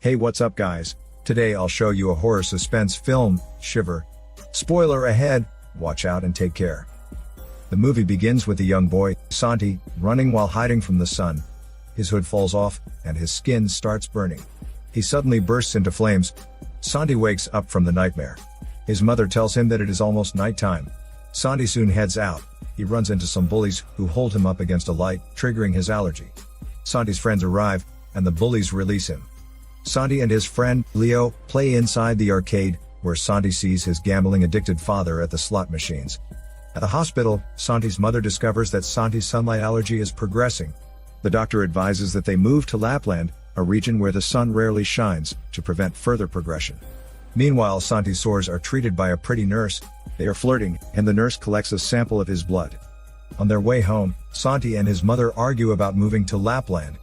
Hey, what's up guys? Today I'll show you a horror suspense film, Shiver. Spoiler ahead, watch out and take care. The movie begins with a young boy, Santi, running while hiding from the sun. His hood falls off, and his skin starts burning. He suddenly bursts into flames. Santi wakes up from the nightmare. His mother tells him that it is almost nighttime. Santi soon heads out. He runs into some bullies who hold him up against a light, triggering his allergy. Santi's friends arrive, and the bullies release him. Santi and his friend, Leo, play inside the arcade, where Santi sees his gambling-addicted father at the slot machines. At the hospital, Santi's mother discovers that Santi's sunlight allergy is progressing. The doctor advises that they move to Lapland, a region where the sun rarely shines, to prevent further progression. Meanwhile, Santi's sores are treated by a pretty nurse. They are flirting, and the nurse collects a sample of his blood. On their way home, Santi and his mother argue about moving to Lapland.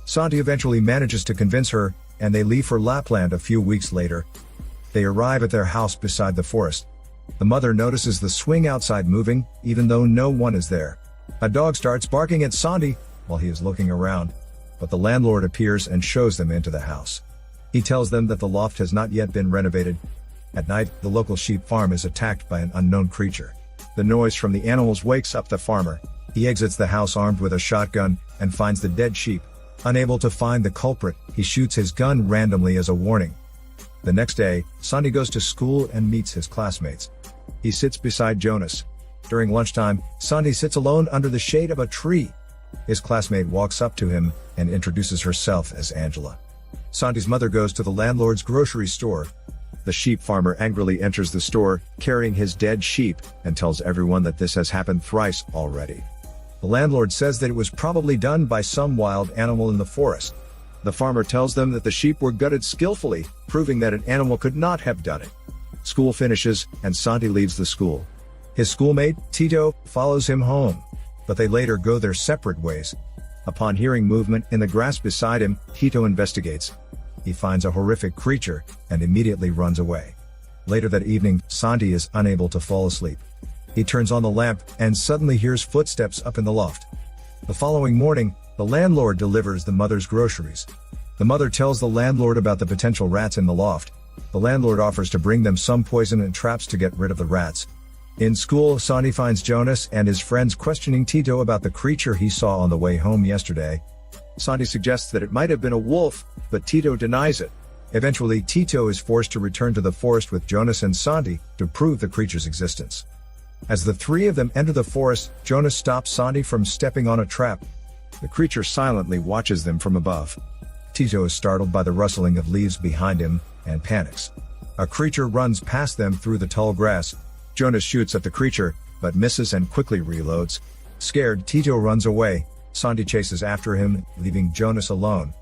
Santi eventually manages to convince her, and they leave for Lapland a few weeks later. They arrive at their house beside the forest. The mother notices the swing outside moving, even though no one is there. A dog starts barking at Santi while he is looking around, but the landlord appears and shows them into the house. He tells them that the loft has not yet been renovated. At night, the local sheep farm is attacked by an unknown creature. The noise from the animals wakes up the farmer. He exits the house armed with a shotgun and finds the dead sheep. Unable to find the culprit, he shoots his gun randomly as a warning. The next day, Santi goes to school and meets his classmates. He sits beside Jonas. During lunchtime, Santi sits alone under the shade of a tree. His classmate walks up to him and introduces herself as Angela. Santi's mother goes to the landlord's grocery store. The sheep farmer angrily enters the store, carrying his dead sheep, and tells everyone that this has happened thrice already. The landlord says that it was probably done by some wild animal in the forest. The farmer tells them that the sheep were gutted skillfully, proving that an animal could not have done it. School finishes, and Santi leaves the school. His schoolmate, Tito, follows him home, but they later go their separate ways. Upon hearing movement in the grass beside him, Tito investigates. He finds a horrific creature, and immediately runs away. Later that evening, Santi is unable to fall asleep. He turns on the lamp, and suddenly hears footsteps up in the loft. The following morning, the landlord delivers the mother's groceries. The mother tells the landlord about the potential rats in the loft. The landlord offers to bring them some poison and traps to get rid of the rats. In school, Santi finds Jonas and his friends questioning Tito about the creature he saw on the way home yesterday. Santi suggests that it might have been a wolf, but Tito denies it. Eventually, Tito is forced to return to the forest with Jonas and Santi to prove the creature's existence. As the three of them enter the forest, Jonas stops Santi from stepping on a trap. The creature silently watches them from above. Tito is startled by the rustling of leaves behind him, and panics. A creature runs past them through the tall grass. Jonas shoots at the creature, but misses and quickly reloads. Scared, Tito runs away. Santi chases after him, leaving Jonas alone.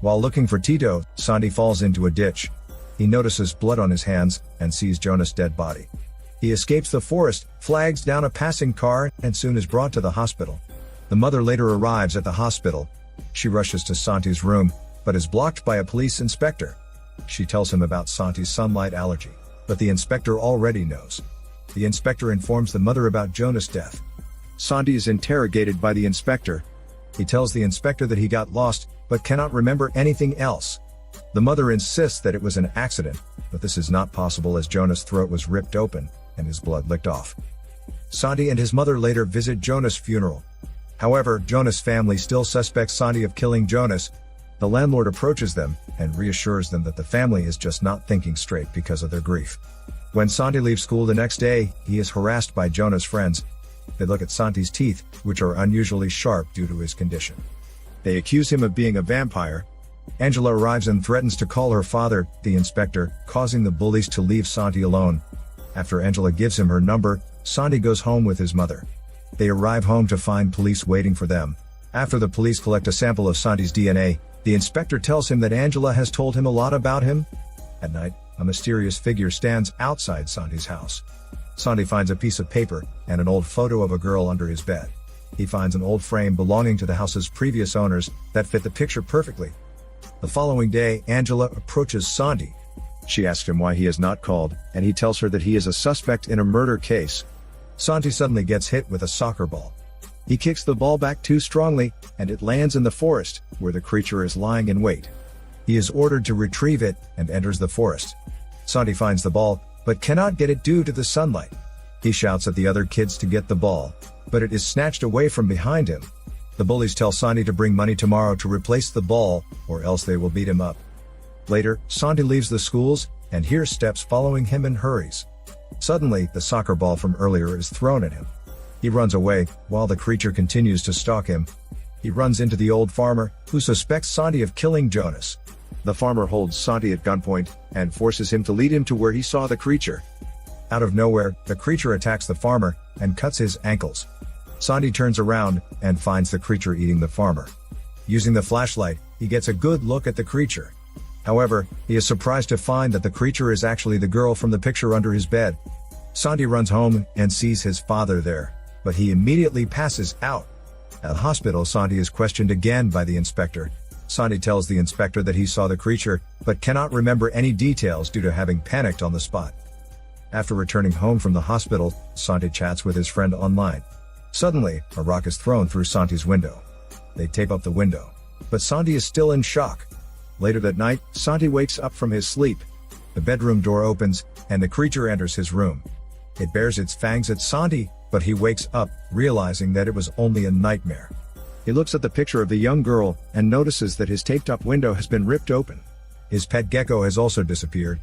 While looking for Tito, Santi falls into a ditch. He notices blood on his hands, and sees Jonas' dead body. He escapes the forest, flags down a passing car, and soon is brought to the hospital. The mother later arrives at the hospital. She rushes to Santi's room, but is blocked by a police inspector. She tells him about Santi's sunlight allergy, but the inspector already knows. The inspector informs the mother about Jonas' death. Santi is interrogated by the inspector. He tells the inspector that he got lost, but cannot remember anything else. The mother insists that it was an accident, but this is not possible as Jonas' throat was ripped open, and his blood licked off. Santi and his mother later visit Jonas' funeral. However, Jonas' family still suspects Santi of killing Jonas. The landlord approaches them, and reassures them that the family is just not thinking straight because of their grief. When Santi leaves school the next day, he is harassed by Jonas' friends. They look at Santi's teeth, which are unusually sharp due to his condition. They accuse him of being a vampire. Angela arrives and threatens to call her father, the inspector, causing the bullies to leave Santi alone. After Angela gives him her number, Santi goes home with his mother. They arrive home to find police waiting for them. After the police collect a sample of Santi's DNA, the inspector tells him that Angela has told him a lot about him. At night, a mysterious figure stands outside Santi's house. Santi finds a piece of paper and an old photo of a girl under his bed. He finds an old frame belonging to the house's previous owners that fit the picture perfectly. The following day, Angela approaches Santi. She asks him why he is not called, and he tells her that he is a suspect in a murder case. Santi suddenly gets hit with a soccer ball. He kicks the ball back too strongly, and it lands in the forest, where the creature is lying in wait. He is ordered to retrieve it, and enters the forest. Santi finds the ball, but cannot get it due to the sunlight. He shouts at the other kids to get the ball, but it is snatched away from behind him. The bullies tell Santi to bring money tomorrow to replace the ball, or else they will beat him up. Later, Santi leaves the schools, and hears steps following him and hurries. Suddenly, the soccer ball from earlier is thrown at him. He runs away, while the creature continues to stalk him. He runs into the old farmer, who suspects Santi of killing Jonas. The farmer holds Santi at gunpoint, and forces him to lead him to where he saw the creature. Out of nowhere, the creature attacks the farmer, and cuts his ankles. Santi turns around, and finds the creature eating the farmer. Using the flashlight, he gets a good look at the creature. However, he is surprised to find that the creature is actually the girl from the picture under his bed. Santi runs home, and sees his father there, but he immediately passes out. At hospital, Santi is questioned again by the inspector. Santi tells the inspector that he saw the creature, but cannot remember any details due to having panicked on the spot. After returning home from the hospital, Santi chats with his friend online. Suddenly, a rock is thrown through Santi's window. They tape up the window, but Santi is still in shock. Later that night, Santi wakes up from his sleep. The bedroom door opens, and the creature enters his room. It bares its fangs at Santi, but he wakes up, realizing that it was only a nightmare. He looks at the picture of the young girl, and notices that his taped-up window has been ripped open. His pet gecko has also disappeared.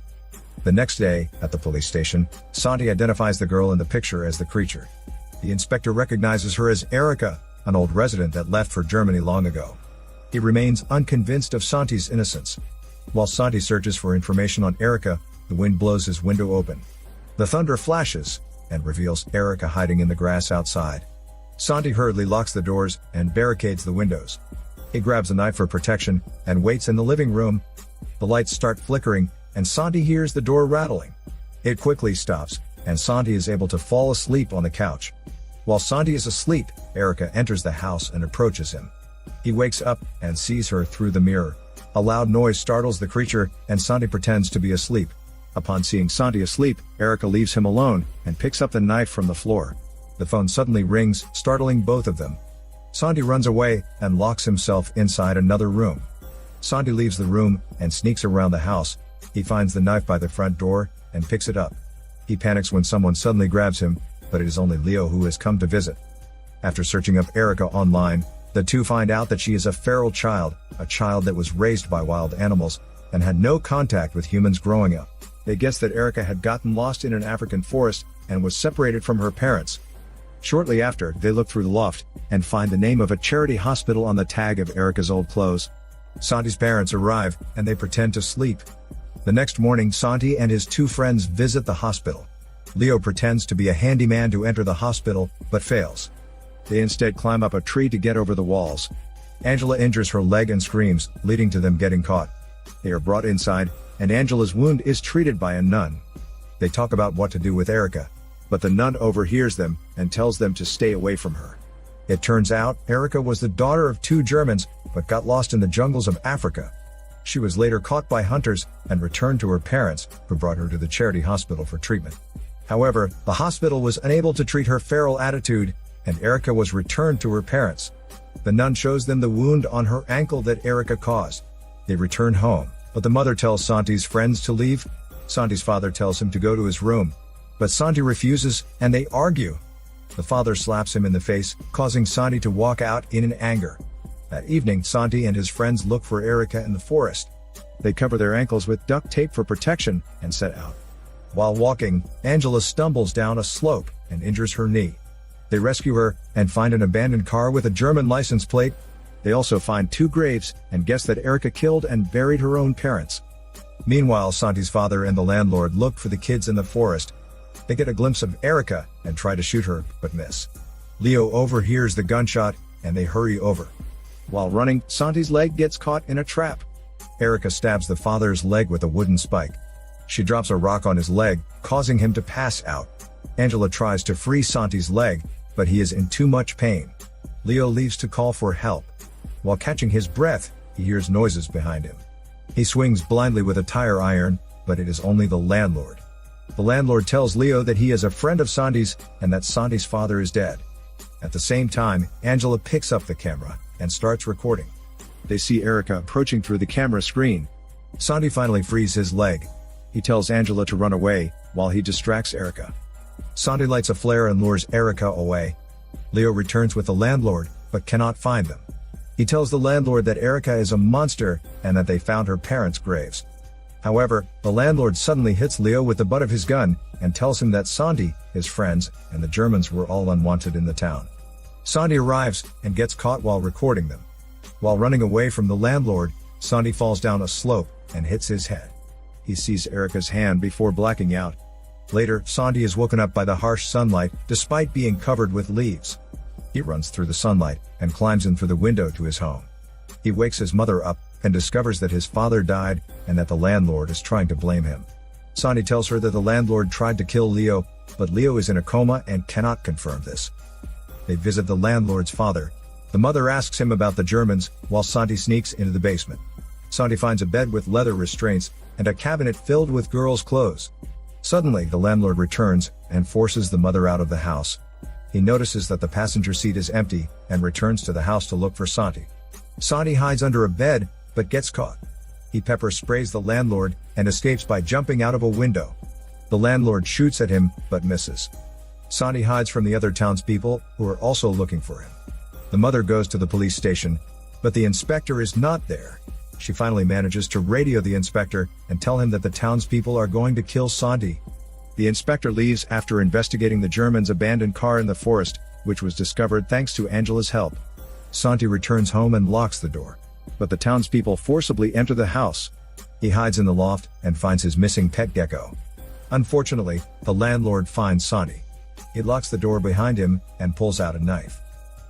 The next day, at the police station, Santi identifies the girl in the picture as the creature. The inspector recognizes her as Erica, an old resident that left for Germany long ago. He remains unconvinced of Santi's innocence. While Santi searches for information on Erica, the wind blows his window open. The thunder flashes, and reveals Erica hiding in the grass outside. Santi hurriedly locks the doors, and barricades the windows. He grabs a knife for protection, and waits in the living room. The lights start flickering, and Santi hears the door rattling. It quickly stops, and Santi is able to fall asleep on the couch. While Santi is asleep, Erica enters the house and approaches him. He wakes up, and sees her through the mirror. A loud noise startles the creature, and Santi pretends to be asleep. Upon seeing Santi asleep, Erica leaves him alone, and picks up the knife from the floor. The phone suddenly rings, startling both of them. Santi runs away, and locks himself inside another room. Santi leaves the room, and sneaks around the house. He finds the knife by the front door, and picks it up. He panics when someone suddenly grabs him, but it is only Leo who has come to visit. After searching up Erica online, the two find out that she is a feral child, a child that was raised by wild animals, and had no contact with humans growing up. They guess that Erica had gotten lost in an African forest, and was separated from her parents. Shortly after, they look through the loft, and find the name of a charity hospital on the tag of Erica's old clothes. Santi's parents arrive, and they pretend to sleep. The next morning, Santi and his two friends visit the hospital. Leo pretends to be a handyman to enter the hospital, but fails. They instead climb up a tree to get over the walls. Angela injures her leg and screams, leading to them getting caught. They are brought inside, and Angela's wound is treated by a nun. They talk about what to do with Erica, but the nun overhears them, and tells them to stay away from her. It turns out, Erica was the daughter of two Germans, but got lost in the jungles of Africa. She was later caught by hunters, and returned to her parents, who brought her to the charity hospital for treatment. However, the hospital was unable to treat her feral attitude, and Erica was returned to her parents. The nun shows them the wound on her ankle that Erica caused. They return home, but the mother tells Santi's friends to leave. Santi's father tells him to go to his room, but Santi refuses, and they argue. The father slaps him in the face, causing Santi to walk out in anger. That evening, Santi and his friends look for Erica in the forest. They cover their ankles with duct tape for protection, and set out. While walking, Angela stumbles down a slope, and injures her knee. They rescue her, and find an abandoned car with a German license plate. They also find two graves, and guess that Erica killed and buried her own parents. Meanwhile, Santi's father and the landlord look for the kids in the forest. They get a glimpse of Erica, and try to shoot her, but miss. Leo overhears the gunshot, and they hurry over. While running, Santi's leg gets caught in a trap. Erica stabs the father's leg with a wooden spike. She drops a rock on his leg, causing him to pass out. Angela tries to free Santi's leg, but he is in too much pain. Leo leaves to call for help. While catching his breath, he hears noises behind him. He swings blindly with a tire iron, but it is only the landlord. The landlord tells Leo that he is a friend of Santi's, and that Santi's father is dead. At the same time, Angela picks up the camera and starts recording. They see Erica approaching through the camera screen. Santi finally frees his leg. He tells Angela to run away, while he distracts Erica. Santi lights a flare and lures Erica away. Leo returns with the landlord, but cannot find them. He tells the landlord that Erica is a monster, and that they found her parents' graves. However, the landlord suddenly hits Leo with the butt of his gun, and tells him that Santi, his friends, and the Germans were all unwanted in the town. Santi arrives, and gets caught while recording them. While running away from the landlord, Santi falls down a slope, and hits his head. He sees Erica's hand before blacking out. Later, Santi is woken up by the harsh sunlight, despite being covered with leaves. He runs through the sunlight, and climbs in through the window to his home. He wakes his mother up, and discovers that his father died, and that the landlord is trying to blame him. Santi tells her that the landlord tried to kill Leo, but Leo is in a coma and cannot confirm this. They visit the landlord's father. The mother asks him about the Germans, while Santi sneaks into the basement. Santi finds a bed with leather restraints, and a cabinet filled with girls' clothes. Suddenly, the landlord returns, and forces the mother out of the house. He notices that the passenger seat is empty, and returns to the house to look for Santi. Santi hides under a bed, but gets caught. He pepper sprays the landlord, and escapes by jumping out of a window. The landlord shoots at him, but misses. Santi hides from the other townspeople, who are also looking for him. The mother goes to the police station, but the inspector is not there. She finally manages to radio the inspector, and tell him that the townspeople are going to kill Santi. The inspector leaves after investigating the Germans' abandoned car in the forest, which was discovered thanks to Angela's help. Santi returns home and locks the door. But the townspeople forcibly enter the house. He hides in the loft, and finds his missing pet gecko. Unfortunately, the landlord finds Santi. He locks the door behind him, and pulls out a knife.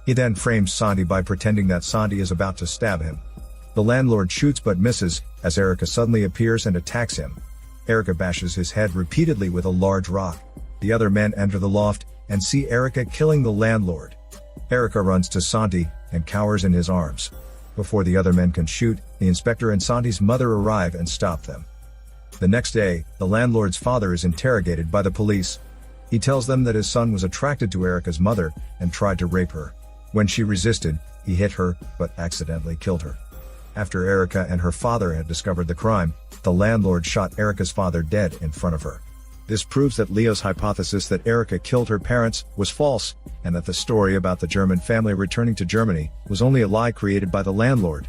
He then frames Santi by pretending that Santi is about to stab him. The landlord shoots but misses, as Erica suddenly appears and attacks him. Erica bashes his head repeatedly with a large rock. The other men enter the loft, and see Erica killing the landlord. Erica runs to Santi, and cowers in his arms. Before the other men can shoot, the inspector and Santi's mother arrive and stop them. The next day, the landlord's father is interrogated by the police. He tells them that his son was attracted to Erica's mother, and tried to rape her. When she resisted, he hit her, but accidentally killed her. After Erica and her father had discovered the crime, the landlord shot Erica's father dead in front of her. This proves that Leo's hypothesis that Erica killed her parents was false, and that the story about the German family returning to Germany was only a lie created by the landlord.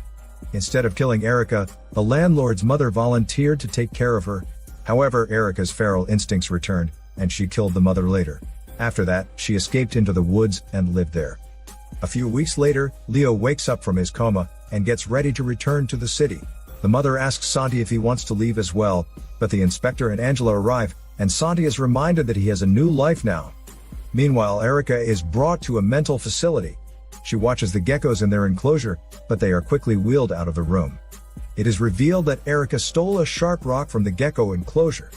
Instead of killing Erica, the landlord's mother volunteered to take care of her. However, Erica's feral instincts returned, and she killed the mother later. After that, she escaped into the woods and lived there. A few weeks later, Leo wakes up from his coma, and gets ready to return to the city. The mother asks Santi if he wants to leave as well, but the inspector and Angela arrive, and Santi is reminded that he has a new life now. Meanwhile, Erica is brought to a mental facility. She watches the geckos in their enclosure, but they are quickly wheeled out of the room. It is revealed that Erica stole a sharp rock from the gecko enclosure.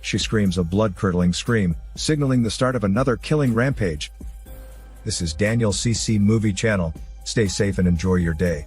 She screams a blood-curdling scream, signaling the start of another killing rampage. This is Daniel CC Movie Channel. Stay safe and enjoy your day.